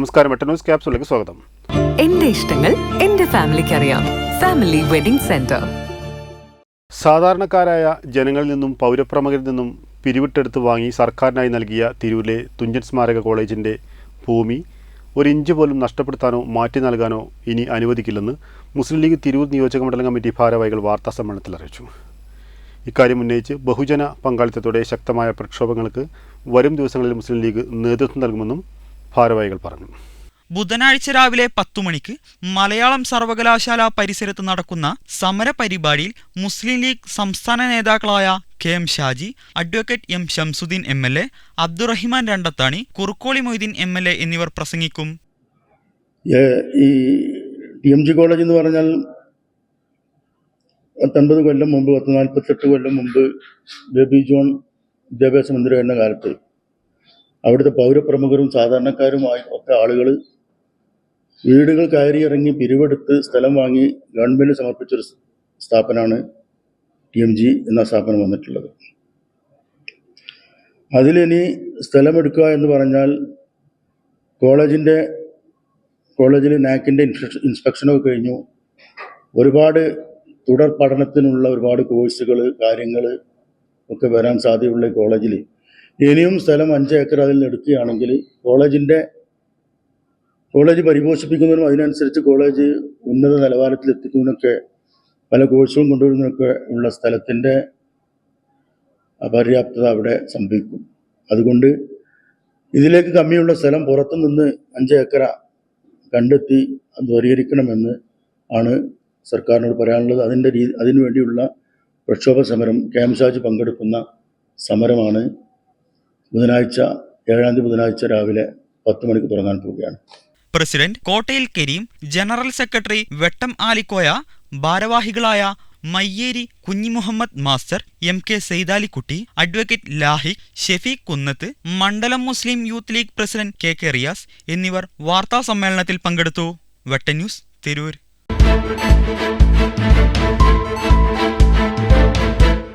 നമസ്കാരം, ന്യൂസ് ക്യാപ്സൂളിലേക്ക് സ്വാഗതം. എന്റെ ഇഷ്ടങ്ങൾ എന്റെ ഫാമിലിക്ക് അറിയാം. Family wedding centre. സാധാരണക്കാരായ ജനങ്ങളിൽ നിന്നും പൗരപ്രമുഖരിൽ നിന്നും പിരിവിട്ടെടുത്ത് വാങ്ങി സർക്കാരിനായി നൽകിയ തിരൂരിലെ തുഞ്ചൻ സ്മാരക കോളേജിൻ്റെ ഭൂമി ഒരു ഇഞ്ച് പോലും നഷ്ടപ്പെടുത്താനോ മാറ്റി നൽകാനോ ഇനി അനുവദിക്കില്ലെന്ന് മുസ്ലിം ലീഗ് തിരൂർ നിയോജക മണ്ഡലം കമ്മിറ്റി ഭാരവാഹികൾ വാർത്താസമ്മേളനത്തിൽ അറിയിച്ചു. ഇക്കാര്യം ഉന്നയിച്ച് ബഹുജന പങ്കാളിത്തത്തോടെ ശക്തമായ പ്രക്ഷോഭങ്ങൾക്ക് വരും ദിവസങ്ങളിൽ മുസ്ലിം ലീഗ് നേതൃത്വം നൽകുമെന്നും ഭാരവാഹികൾ പറഞ്ഞു. ബുധനാഴ്ച രാവിലെ 10 മണിക്ക് മലയാളം സർവകലാശാല പരിസരത്ത് നടക്കുന്ന സമര പരിപാടിയിൽ മുസ്ലിം ലീഗ് സംസ്ഥാന നേതാക്കളായ KM Shaji, advocate M Shamsuddin MLA, Abdurahiman Randathani, Kurukkoli Moideen MLA എന്നിവർ പ്രസംഗിക്കും. ഈ TMG കോളേജ് എന്ന് പറഞ്ഞാൽ 50 കൊല്ലം മുമ്പ്, 48 കൊല്ലം മുമ്പ് ബേബി ജോൺ വിദ്യാഭ്യാസ മന്ത്രി എന്ന കാലത്ത് അവിടുത്തെ പൗരപ്രമുഖരും സാധാരണക്കാരുമായി ഒക്കെ ആളുകൾ വീടുകൾ കയറിയിറങ്ങി പിരിവെടുത്ത് സ്ഥലം വാങ്ങി ഗവൺമെൻറ് സമർപ്പിച്ചൊരു സ്ഥാപനമാണ് TMG എന്ന സ്ഥാപനം വന്നിട്ടുള്ളത്. അതിലിനി സ്ഥലമെടുക്കുക എന്ന് പറഞ്ഞാൽ കോളേജിൽ നാക്കിൻ്റെ ഇൻസ്പെക്ഷനൊക്കെ കഴിഞ്ഞു. ഒരുപാട് തുടർ പഠനത്തിനുള്ള ഒരുപാട് കോഴ്സുകൾ കാര്യങ്ങൾ ഒക്കെ വരാൻ സാധ്യതയുള്ള കോളേജിൽ ഇനിയും സ്ഥലം 5 ഏക്കർ അതിൽ നിന്ന് എടുക്കുകയാണെങ്കിൽ കോളേജ് പരിപോഷിപ്പിക്കുന്നതിനും അതിനനുസരിച്ച് കോളേജ് ഉന്നത നിലവാരത്തിൽ എത്തിക്കുന്നതിനൊക്കെ പല കോഴ്സുകളും കൊണ്ടുവരുന്നതിനൊക്കെ ഉള്ള സ്ഥലത്തിൻ്റെ അപര്യാപ്തത അവിടെ സംഭവിക്കും. അതുകൊണ്ട് ഇതിലേക്ക് കമ്മിയുള്ള സ്ഥലം പുറത്തു നിന്ന് 5 ഏക്കർ കണ്ടെത്തി അത് പരിഹരിക്കണമെന്ന് ആണ് സർക്കാരിനോട് പറയാനുള്ളത്. അതിനു വേണ്ടിയുള്ള പ്രക്ഷോഭ സമരം KM ഷാജി പങ്കെടുക്കുന്ന സമരമാണ് ബുധനാഴ്ച 7-ാം തീയതി ബുധനാഴ്ച രാവിലെ 10 മണിക്ക് തുടങ്ങാൻ പോവുകയാണ്. പ്രസിഡന്റ് കോട്ടയിൽ കരീം, ജനറൽ സെക്രട്ടറി വെട്ടം ആലിക്കോയ, ഭാരവാഹികളായ Mayyeri Kunhimuhammad master, MK Seythalikutty, advocate Lahiq, Shefeeq Kunnath, മണ്ഡലം മുസ്ലിം യൂത്ത് ലീഗ് പ്രസിഡന്റ് KK റിയാസ് എന്നിവർ വാർത്താ സമ്മേളനത്തിൽ പങ്കെടുത്തു. വെട്ട ന്യൂസ്, തിരൂർ.